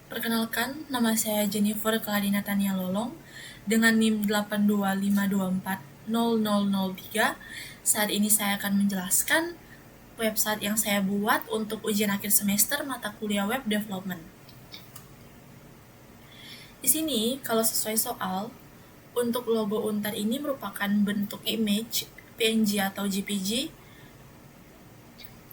Perkenalkan, nama saya Jennifer Kladina Tania Lolong dengan NIM 825240003. Saat ini saya akan menjelaskan website yang saya buat untuk ujian akhir semester mata kuliah Web Development. Di sini, kalau sesuai soal, untuk logo Untar ini merupakan bentuk image PNG atau JPG,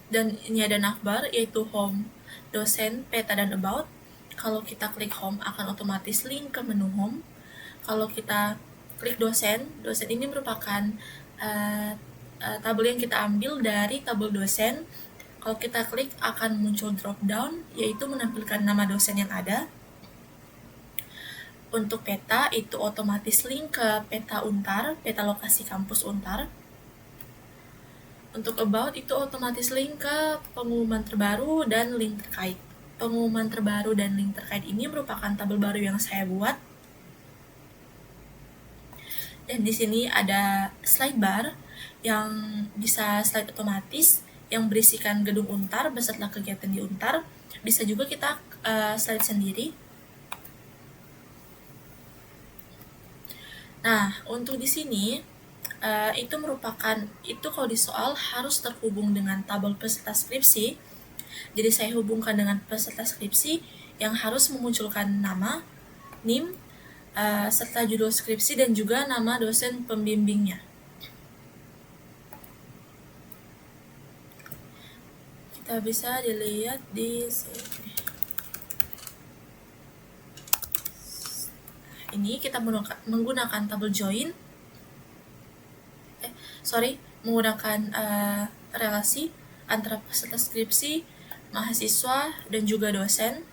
dan ini ada navbar, yaitu home, dosen, peta, dan about. Kalau kita klik home akan otomatis link ke menu home. Kalau kita klik dosen ini merupakan tabel yang kita ambil dari tabel dosen. Kalau kita klik akan muncul drop down, yaitu menampilkan nama dosen yang ada. Untuk peta itu otomatis link ke peta Untar, peta lokasi kampus Untar. Untuk about itu otomatis link ke pengumuman terbaru dan link terkait. Pengumuman terbaru dan link terkait ini merupakan tabel baru yang saya buat. Dan di sini ada slide bar yang bisa slide otomatis yang berisikan gedung Untar beserta kegiatan di Untar. Bisa juga kita slide sendiri. Nah, untuk di sini itu merupakan, itu kalau di soal harus terhubung dengan tabel peserta skripsi. Jadi saya hubungkan dengan peserta skripsi yang harus memunculkan nama, NIM, serta judul skripsi dan juga nama dosen pembimbingnya. Kita bisa dilihat di sini. Ini kita menggunakan tabel join. Menggunakan relasi antara peserta skripsi, mahasiswa, dan juga dosen.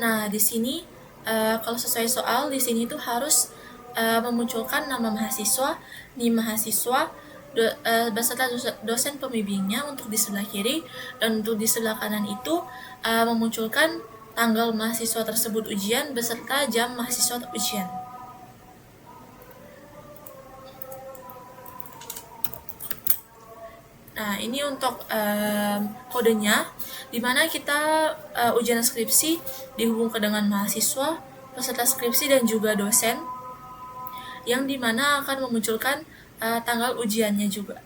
Nah, di sini kalau sesuai soal di sini tuh harus memunculkan nama mahasiswa, NIM mahasiswa, beserta dosen pembimbingnya untuk di sebelah kiri, dan untuk di sebelah kanan itu memunculkan tanggal mahasiswa tersebut ujian beserta jam mahasiswa ujian. Nah, ini untuk kodenya, di mana kita ujian skripsi dihubungkan dengan mahasiswa, peserta skripsi, dan juga dosen, yang dimana akan memunculkan tanggal ujiannya juga.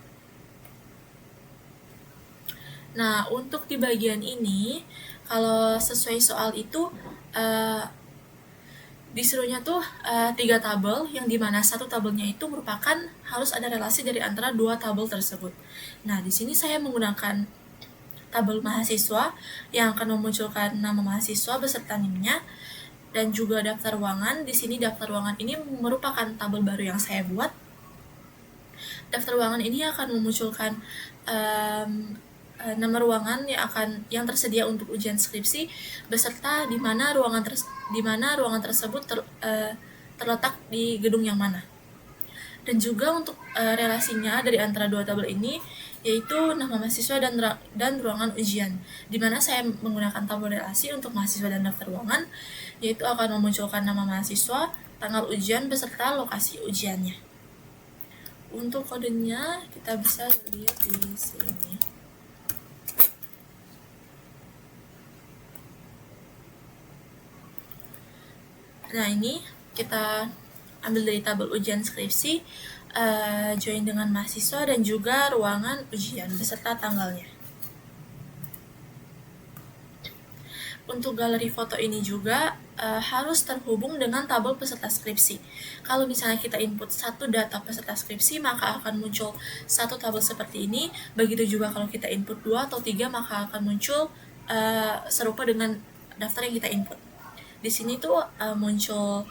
Nah, untuk di bagian ini, kalau sesuai soal itu disuruhnya tuh 3 tabel, yang dimana satu tabelnya itu merupakan harus ada relasi dari antara 2 tabel tersebut. Nah, di sini saya menggunakan tabel mahasiswa yang akan memunculkan nama mahasiswa beserta NIM-nya, dan juga daftar ruangan. Di sini daftar ruangan ini merupakan tabel baru yang saya buat. Daftar ruangan ini akan memunculkan nama ruangan yang tersedia untuk ujian skripsi beserta di mana ruangan tersebut terletak di gedung yang mana. Dan juga untuk relasinya dari antara 2 tabel ini, yaitu nama mahasiswa dan ruangan ujian, di mana saya menggunakan tabel relasi untuk mahasiswa dan daftar ruangan, yaitu akan memunculkan nama mahasiswa, tanggal ujian beserta lokasi ujiannya. Untuk kodenya kita bisa lihat di sini. Nah, ini kita ambil dari tabel ujian skripsi, join dengan mahasiswa dan juga ruangan ujian beserta tanggalnya. Untuk galeri foto ini juga harus terhubung dengan tabel peserta skripsi. Kalau misalnya kita input satu data peserta skripsi, maka akan muncul satu tabel seperti ini. Begitu juga kalau kita input 2 atau 3, maka akan muncul serupa dengan daftar yang kita input. Di sini tuh muncul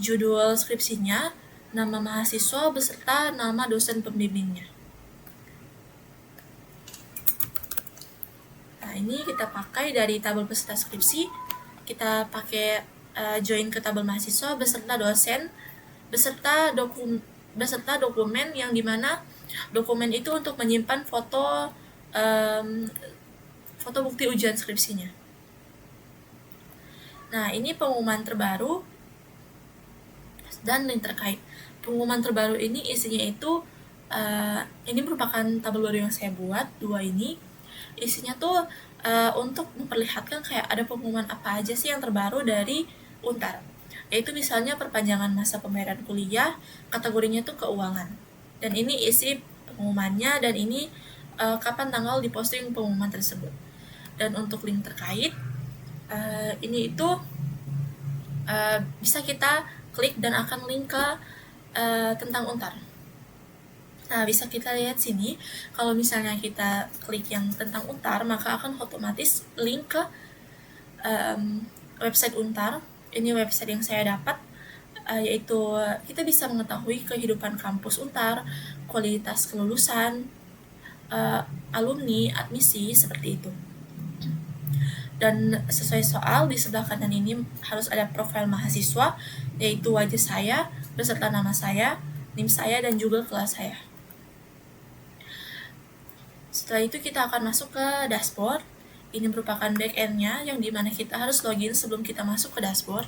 judul skripsinya, nama mahasiswa beserta nama dosen pembimbingnya. Nah, ini kita pakai dari tabel peserta skripsi, kita pakai join ke tabel mahasiswa beserta dosen, beserta dokumen yang dimana dokumen itu untuk menyimpan foto bukti ujian skripsinya. Nah, ini pengumuman terbaru dan link terkait. Pengumuman terbaru ini isinya itu ini merupakan tabel baru yang saya buat, 2 ini. Isinya tuh untuk memperlihatkan kayak ada pengumuman apa aja sih yang terbaru dari Untar. Yaitu misalnya perpanjangan masa pembayaran kuliah, kategorinya tuh keuangan. Dan ini isi pengumumannya, dan ini kapan tanggal diposting pengumuman tersebut. Dan untuk link terkait, ini itu bisa kita klik dan akan link ke tentang Untar. Nah, bisa kita lihat sini, kalau misalnya kita klik yang tentang Untar, maka akan otomatis link ke website Untar. Ini website yang saya dapat, yaitu kita bisa mengetahui kehidupan kampus Untar, kualitas kelulusan, alumni, admisi, seperti itu. Dan sesuai soal, di sebelah kanan ini harus ada profil mahasiswa, yaitu wajah saya, beserta nama saya, NIM saya, dan juga kelas saya. Setelah itu kita akan masuk ke dashboard. Ini merupakan back-end-nya, yang dimana kita harus login sebelum kita masuk ke dashboard.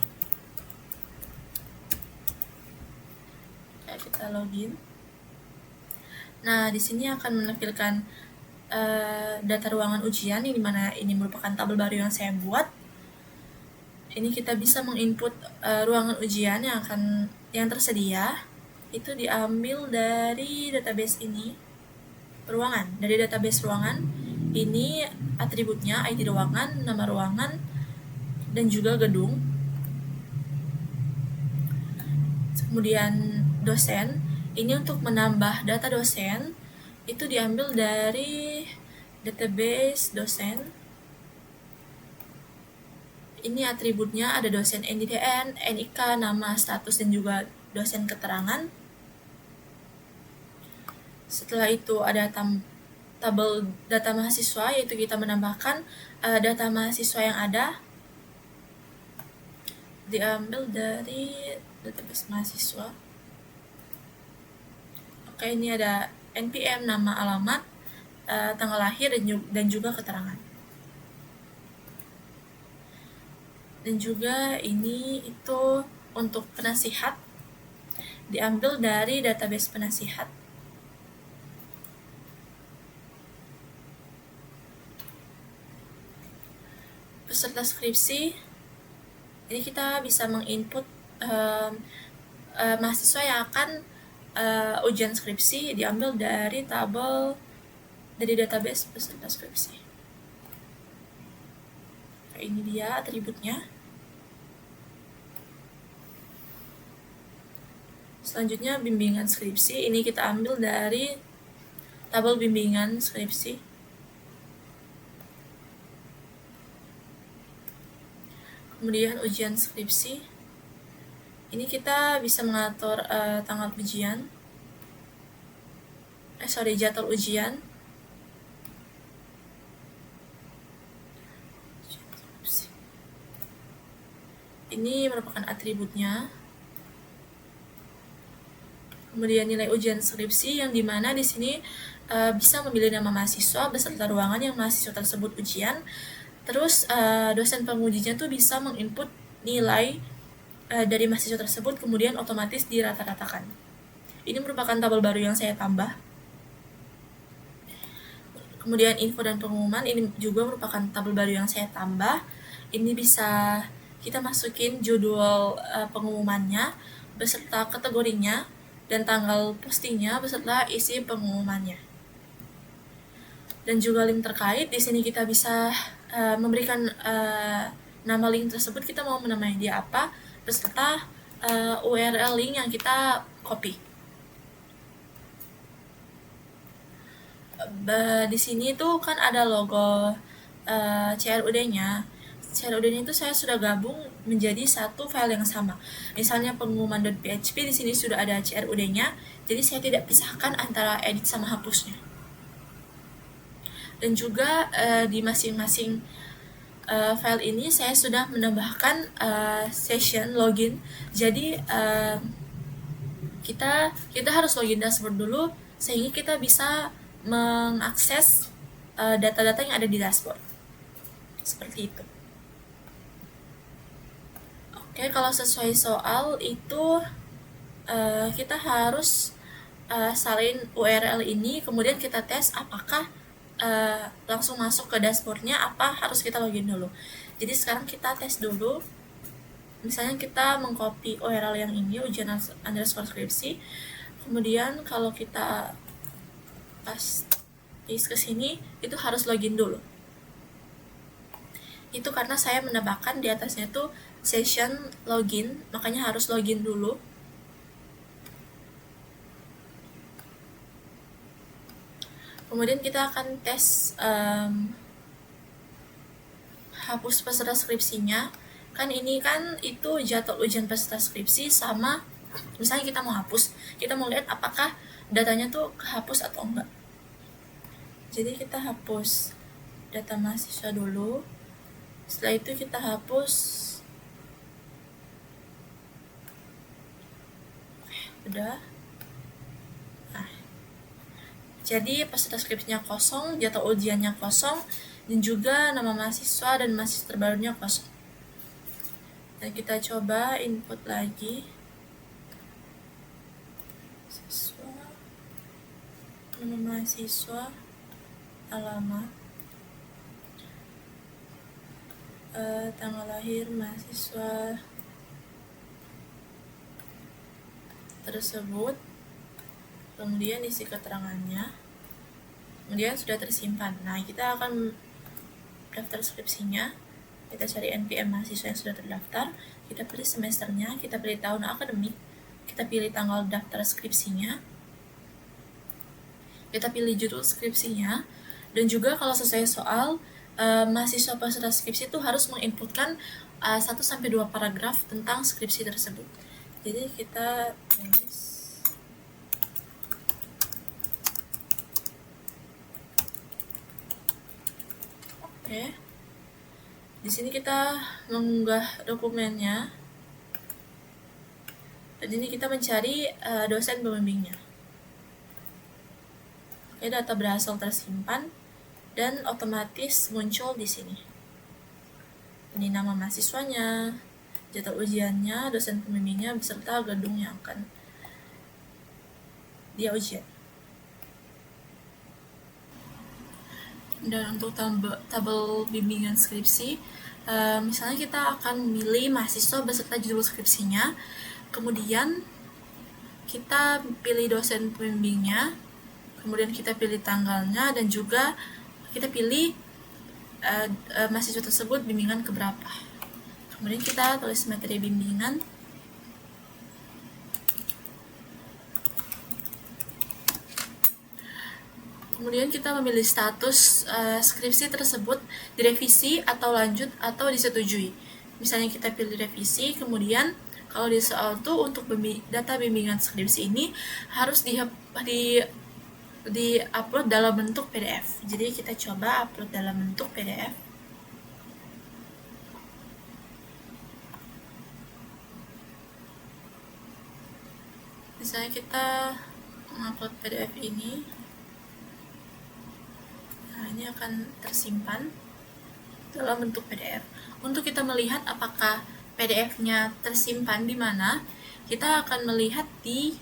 Kita login. Nah, di sini akan menampilkan data ruangan ujian, yang dimana ini merupakan tabel baru yang saya buat. Ini kita bisa menginput ruangan ujian yang tersedia. Itu diambil dari database ini. Dari database ruangan ini atributnya ID ruangan, nama ruangan, dan juga gedung. Kemudian dosen, ini untuk menambah data dosen itu diambil dari database dosen. Ini atributnya ada dosen NIDN, NIK, nama, status, dan juga dosen keterangan. Setelah itu ada tabel data mahasiswa, yaitu kita menambahkan data mahasiswa yang ada, diambil dari database mahasiswa. Oke, ini ada NPM, nama, alamat, tanggal lahir, dan juga keterangan. Dan juga ini itu untuk penasihat, diambil dari database penasihat. Peserta skripsi, jadi kita bisa menginput mahasiswa yang akan ujian skripsi, diambil dari database peserta skripsi. Ini dia atributnya. Selanjutnya bimbingan skripsi, ini kita ambil dari tabel bimbingan skripsi. Kemudian ujian skripsi, ini kita bisa mengatur tanggal ujian, jadwal ujian. Ini merupakan atributnya. Kemudian nilai ujian skripsi, yang dimana di sini bisa memilih nama mahasiswa beserta ruangan yang mahasiswa tersebut ujian. Terus dosen pengujinya tuh bisa menginput nilai dari mahasiswa tersebut, kemudian otomatis dirata-ratakan. Ini merupakan tabel baru yang saya tambah. Kemudian info dan pengumuman, ini juga merupakan tabel baru yang saya tambah. Ini bisa kita masukin judul pengumumannya beserta kategorinya dan tanggal postingnya beserta isi pengumumannya. Dan juga link terkait, di sini kita bisa memberikan nama link tersebut, kita mau menamai dia apa, beserta URL link yang kita copy. Di sini tuh kan ada logo CRUD-nya. CRUD-nya itu saya sudah gabung menjadi satu file yang sama. Misalnya pengumuman.php, di sini sudah ada CRUD-nya, jadi saya tidak pisahkan antara edit sama hapusnya. Dan juga di masing-masing file ini saya sudah menambahkan session login. Jadi kita harus login dashboard dulu sehingga kita bisa mengakses data-data yang ada di dashboard. Seperti itu. Oke, kalau sesuai soal itu kita harus salin URL ini, kemudian kita tes apakah langsung masuk ke dashboardnya, apa harus kita login dulu. Jadi sekarang kita tes dulu. Misalnya kita mengcopy URL yang ini, ujian_skripsi, kemudian kalau kita paste ke sini, itu harus login dulu. Itu karena saya menambahkan di atasnya itu session login, makanya harus login dulu. Kemudian kita akan tes hapus peserta skripsinya. Kan ini kan itu jadwal ujian peserta skripsi sama misalnya kita mau hapus, kita mau lihat apakah datanya tuh kehapus atau enggak. Jadi kita hapus data mahasiswa dulu. Setelah itu kita hapus. Udah. Nah, jadi peserta skripsinya kosong, jadwal ujiannya kosong, dan juga nama mahasiswa dan mahasiswa terbarunya kosong. Dan kita coba input lagi. Nama mahasiswa, alamat, tanggal lahir mahasiswa tersebut, kemudian isi keterangannya, kemudian sudah tersimpan. Nah, kita akan daftar skripsinya. Kita cari NPM mahasiswa yang sudah terdaftar, kita pilih semesternya, kita pilih tahun akademik, kita pilih tanggal daftar skripsinya, kita pilih judul skripsinya, dan juga kalau selesai soal, mahasiswa peserta skripsi itu harus menginputkan 1-2 paragraf tentang skripsi tersebut. Jadi kita tulis oke. Di sini kita mengunggah dokumennya. Dan ini kita mencari dosen pembimbingnya. Oke, data berhasil tersimpan dan otomatis muncul di sini. Ini nama mahasiswanya, jadwal ujiannya, dosen pembimbingnya, beserta gedung yang akan dia ujian. Dan untuk tabel bimbingan skripsi, misalnya kita akan memilih mahasiswa beserta judul skripsinya, kemudian kita pilih dosen pembimbingnya, kemudian kita pilih tanggalnya, dan juga kita pilih mahasiswa tersebut bimbingan keberapa. Kemudian kita tulis materi bimbingan. Kemudian kita memilih status skripsi tersebut direvisi atau lanjut atau disetujui. Misalnya kita pilih revisi, kemudian kalau di soal tuh untuk data bimbingan skripsi ini harus di-upload dalam bentuk PDF. Jadi kita coba upload dalam bentuk PDF. Misalnya kita mengupload PDF ini. Nah, ini akan tersimpan dalam bentuk PDF. Untuk kita melihat apakah PDF-nya tersimpan di mana, kita akan melihat di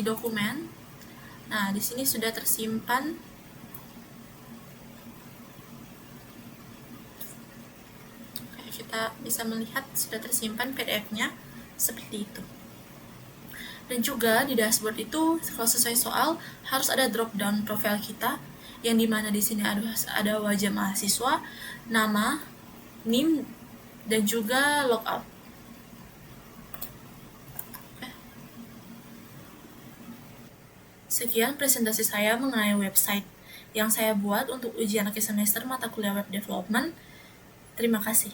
dokumen. Nah, di sini sudah tersimpan. Kita bisa melihat sudah tersimpan PDF-nya seperti itu. Dan juga di dashboard itu kalau sesuai soal harus ada drop down profile kita, yang dimana di sini ada wajah mahasiswa, nama, NIM, dan juga logout. Sekian presentasi saya mengenai website yang saya buat untuk ujian akhir semester mata kuliah web development. Terima kasih.